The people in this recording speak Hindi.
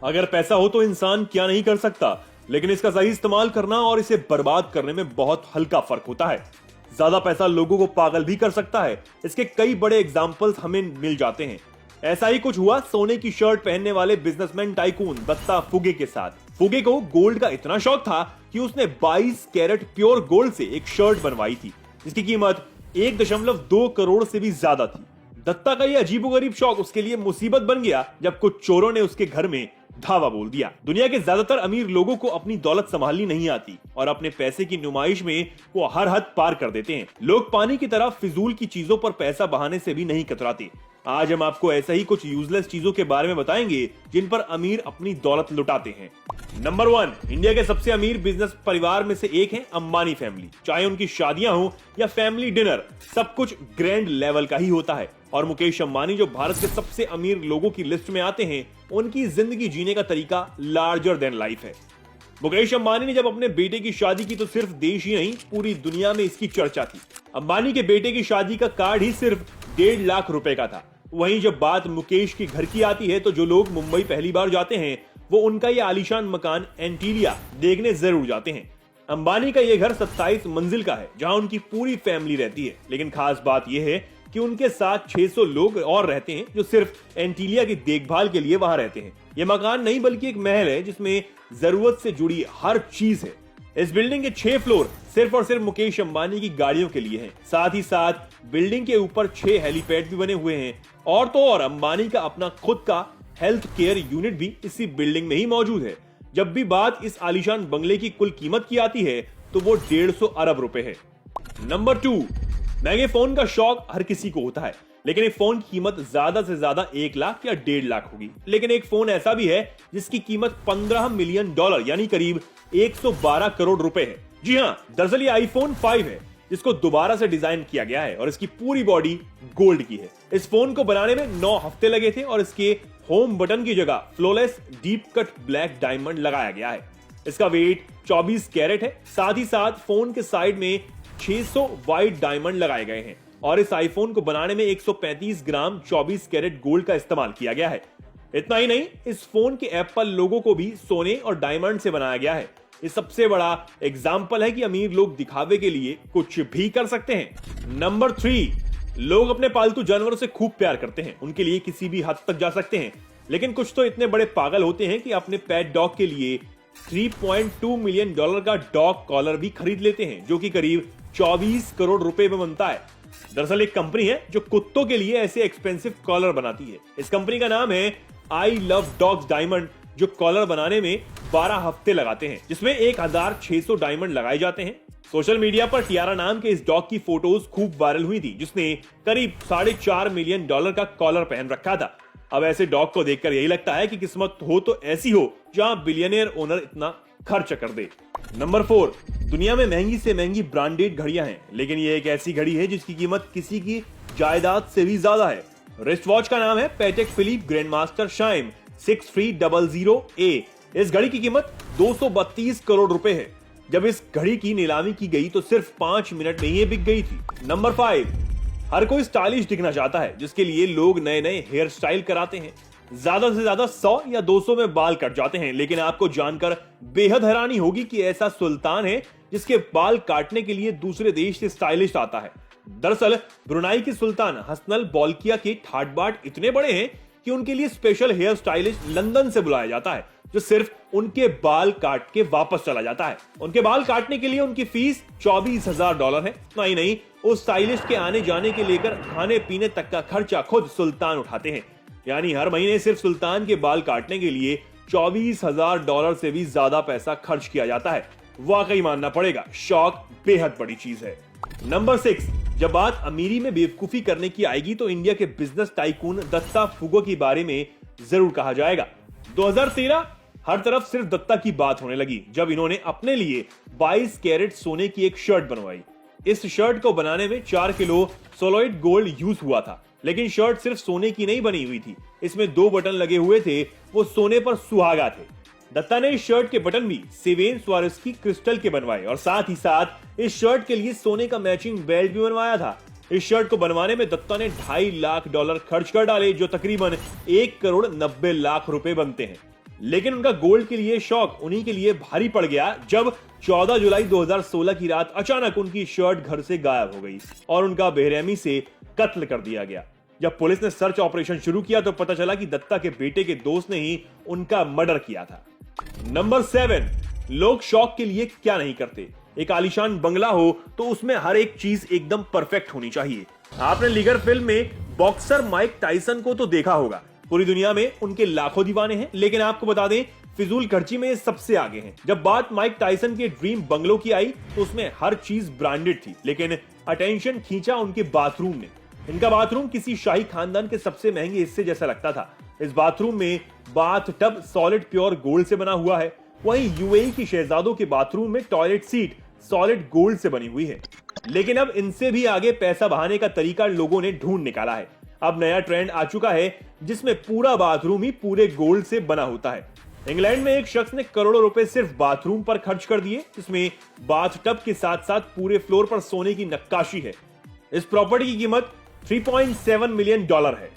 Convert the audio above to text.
अगर पैसा हो तो इंसान क्या नहीं कर सकता, लेकिन इसका सही इस्तेमाल करना और इसे बर्बाद करने में बहुत हल्का फर्क होता है। ज्यादा पैसा लोगों को पागल भी कर सकता है। इसके कई बड़े एग्जाम्पल्स हमें मिल जाते हैं। ऐसा ही कुछ हुआ सोने की शर्ट पहनने वाले बिजनेसमैन टाइकून दत्ता फुगे के साथ। फुगे को गोल्ड का इतना शौक था कि उसने 22 कैरेट प्योर गोल्ड से एक शर्ट बनवाई थी, जिसकी कीमत 1.2 करोड़ से भी ज्यादा थी। दत्ता का यह अजीबोगरीब शौक उसके लिए मुसीबत बन गया जब कुछ चोरों ने उसके घर में धावा बोल दिया। दुनिया के ज्यादातर अमीर लोगों को अपनी दौलत संभालनी नहीं आती और अपने पैसे की नुमाइश में वो हर हद पार कर देते हैं। लोग पानी की तरह फिजूल की चीजों पर पैसा बहाने से भी नहीं कतराते। आज हम आपको ऐसा ही कुछ यूजलेस चीजों के बारे में बताएंगे जिन पर अमीर अपनी दौलत लुटाते हैं। नंबर 1, इंडिया के सबसे अमीर बिजनेस परिवार में से एक है अंबानी फैमिली। चाहे उनकी शादियां हो या फैमिली डिनर, सब कुछ ग्रैंड लेवल का ही होता है। और मुकेश अंबानी जो भारत के सबसे अमीर लोगों की लिस्ट में आते हैं, उनकी जिंदगी जीने का तरीका लार्जर देन लाइफ है। मुकेश अंबानी ने जब अपने बेटे की शादी की तो सिर्फ देश ही नहीं पूरी दुनिया में इसकी चर्चा थी। अंबानी के बेटे की शादी का कार्ड ही सिर्फ 1.5 लाख रुपए का था। वहीं जब बात मुकेश के घर की आती है तो जो लोग मुंबई पहली बार जाते हैं वो उनका ये आलीशान मकान एंटीलिया देखने जरूर जाते हैं। अंबानी का ये घर 27 मंजिल का है जहां उनकी पूरी फैमिली रहती है। लेकिन खास बात यह है कि उनके साथ 600 लोग और रहते हैं जो सिर्फ एंटीलिया की देखभाल के लिए वहां रहते हैं। यह मकान नहीं बल्कि एक महल है जिसमें जरूरत से जुड़ी हर चीज है। इस बिल्डिंग के 6 फ्लोर सिर्फ और सिर्फ मुकेश अंबानी की गाड़ियों के लिए हैं। साथ ही साथ बिल्डिंग के ऊपर 6 हेलीपैड भी बने हुए हैं और तो और अंबानी का अपना खुद का हेल्थ केयर यूनिट भी इसी बिल्डिंग में ही मौजूद है। जब भी बात इस आलीशान बंगले की कुल कीमत की आती है तो वो 150 अरब रुपए है। नंबर 2, महंगे फोन का शौक हर किसी को होता है, लेकिन एक फोन की कीमत ज्यादा से ज्यादा 1 लाख या 1.5 लाख होगी। लेकिन एक फोन ऐसा भी है जिसकी कीमत $15 मिलियन यानी करीब 112 करोड़ रुपए है। जी हाँ, दरअसल ये आईफोन 5 है जिसको दोबारा से डिजाइन किया गया है और इसकी पूरी बॉडी गोल्ड की है। इस फोन को बनाने में 9 हफ्ते लगे थे और इसके होम बटन की जगह flawless deep cut black diamond लगाया गया है। इसका वेट 24 कैरेट है। साथ ही साथ फोन के साइड में 600 वाइट डायमंड लगाए गए हैं और इस आईफोन को बनाने में 135 ग्राम 24 कैरेट गोल्ड का इस्तेमाल किया गया है। इतना ही नहीं, इस फोन के एप्पल लोगो को भी सोने और डायमंड से बनाया गया है। ये सबसे बड़ा एग्जाम्पल है कि अमीर लोग दिखावे के लिए कुछ भी कर सकते हैं। नंबर 3, लोग अपने पालतू जानवरों से खूब प्यार करते हैं, उनके लिए किसी भी हद तक जा सकते हैं। लेकिन कुछ तो इतने बड़े पागल होते हैं कि अपने पेट डॉग के लिए $3.2 मिलियन का डॉग कॉलर भी खरीद लेते हैं, जो कि करीब 24 करोड़ रुपए में बनता है। दरअसल एक कंपनी है जो कुत्तों के लिए ऐसे एक्सपेंसिव कॉलर बनाती है। इस कंपनी का नाम है आई लव डॉग्स डायमंड, जो कॉलर बनाने में 12 हफ्ते लगाते हैं, जिसमें 1600 डायमंड लगाए जाते हैं। सोशल मीडिया पर टियारा नाम के इस डॉग की फोटोज खूब वायरल हुई थी, जिसने करीब $4.5 मिलियन का कॉलर पहन रखा था। अब ऐसे डॉग को देखकर यही लगता है कि किस्मत हो तो ऐसी हो जहां बिलियनियर ओनर इतना खर्च कर दे। नंबर 4, दुनिया में महंगी से महंगी ब्रांडेड घड़ियां हैं, लेकिन ये एक ऐसी घड़ी है जिसकी कीमत किसी की जायदाद से भी ज्यादा है। रिस्ट वॉच का नाम है पैटेक फिलिप ग्रैंडमास्टर शाइम 6300A। इस घड़ी की कीमत 232 करोड़ रुपए है। जब इस घड़ी की नीलामी की गई तो सिर्फ 5 मिनट में ही बिक गई थी। नंबर 5, हर कोई स्टाइलिश दिखना चाहता है, जिसके लिए लोग नए नए हेयर स्टाइल कराते हैं। ज्यादा से ज्यादा 100 या 200 में बाल कट जाते हैं। लेकिन आपको जानकर बेहद हैरानी होगी कि ऐसा सुल्तान है जिसके बाल काटने के लिए दूसरे देश से स्टाइलिस्ट आता है। दरअसल ब्रुनाई के सुल्तान हसनल बॉल्किया के ठाट बाट इतने बड़े हैं कि उनके लिए स्पेशल हेयर स्टाइलिस्ट लंदन से बुलाया जाता है, जो सिर्फ उनके बाल काट के वापस चला जाता है। उनके बाल काटने के लिए उनकी फीस $24,000 है। इतना ही नहीं, उस स्टाइलिस्ट के आने जाने के लेकर खाने पीने तक का खर्चा खुद सुल्तान उठाते हैं। यानी हर महीने सिर्फ सुल्तान के बाल काटने के लिए $24,000 से भी ज्यादा पैसा खर्च किया जाता है। वाकई मानना पड़ेगा, शौक बेहद बड़ी चीज है। नंबर 6, जब बात अमीरी में बेवकूफी करने की आएगी तो इंडिया के बिजनेस टाइकून दत्ता फुगो के बारे में जरूर कहा जाएगा। 2013 हर तरफ सिर्फ दत्ता की बात होने लगी जब इन्होंने अपने लिए 22 कैरेट सोने की एक शर्ट बनवाई। इस शर्ट को बनाने में 4 किलो सोलॉइड गोल्ड यूज हुआ था। लेकिन शर्ट सिर्फ सोने की नहीं बनी हुई थी, इसमें 2 बटन लगे हुए थे, वो सोने पर सुहागा थे। दत्ता ने इस शर्ट के बटन भी सेवेन स्वारोस्की क्रिस्टल के बनवाए और साथ ही साथ इस शर्ट के लिए सोने का मैचिंग बेल्ट भी बनवाया था। इस शर्ट को बनवाने में दत्ता ने $2.5 लाख खर्च कर डाले, जो तकरीबन 1 करोड़ 90 लाख रुपए बनते हैं। लेकिन उनका गोल्ड के लिए शौक उन्हीं के लिए भारी पड़ गया जब 14 जुलाई 2016 की रात अचानक उनकी शर्ट घर से गायब हो गई और उनका बेरहमी से कत्ल कर दिया गया। जब पुलिस ने सर्च ऑपरेशन शुरू किया तो पता चला कि दत्ता के बेटे के दोस्त ने ही उनका मर्डर किया था। नंबर 7, लोग शौक के लिए क्या नहीं करते। एक आलीशान बंगला हो तो उसमें हर एक चीज एकदम परफेक्ट होनी चाहिए। आपने लीगर फिल्म में बॉक्सर माइक टाइसन को तो देखा होगा। पूरी दुनिया में उनके लाखों दीवाने हैं, लेकिन आपको बता दें फिजूल खर्ची में सबसे आगे हैं। जब बात माइक टाइसन के ड्रीम बंगलो की आई तो उसमें हर चीज ब्रांडेड थी, लेकिन अटेंशन खींचा उनके बाथरूम ने। इनका बाथरूम किसी शाही खानदान के सबसे महंगे हिस्से जैसा लगता था। इस बाथरूम में bath tub solid pure gold से बना हुआ है। वहीं यूएई की शहजादों के बाथरूम में टॉयलेट सीट सॉलिड गोल्ड से बनी हुई है। लेकिन अब इनसे भी आगे पैसा बहाने का तरीका लोगों ने ढूंढ निकाला है। अब नया ट्रेंड आ चुका है जिसमें पूरा बाथरूम ही पूरे गोल्ड से बना होता है। इंग्लैंड में एक शख्स ने करोड़ों रुपए सिर्फ बाथरूम पर खर्च कर दिए, जिसमें बाथ टब के साथ साथ पूरे फ्लोर पर सोने की नक्काशी है। इस प्रॉपर्टी की कीमत $3.7 मिलियन है।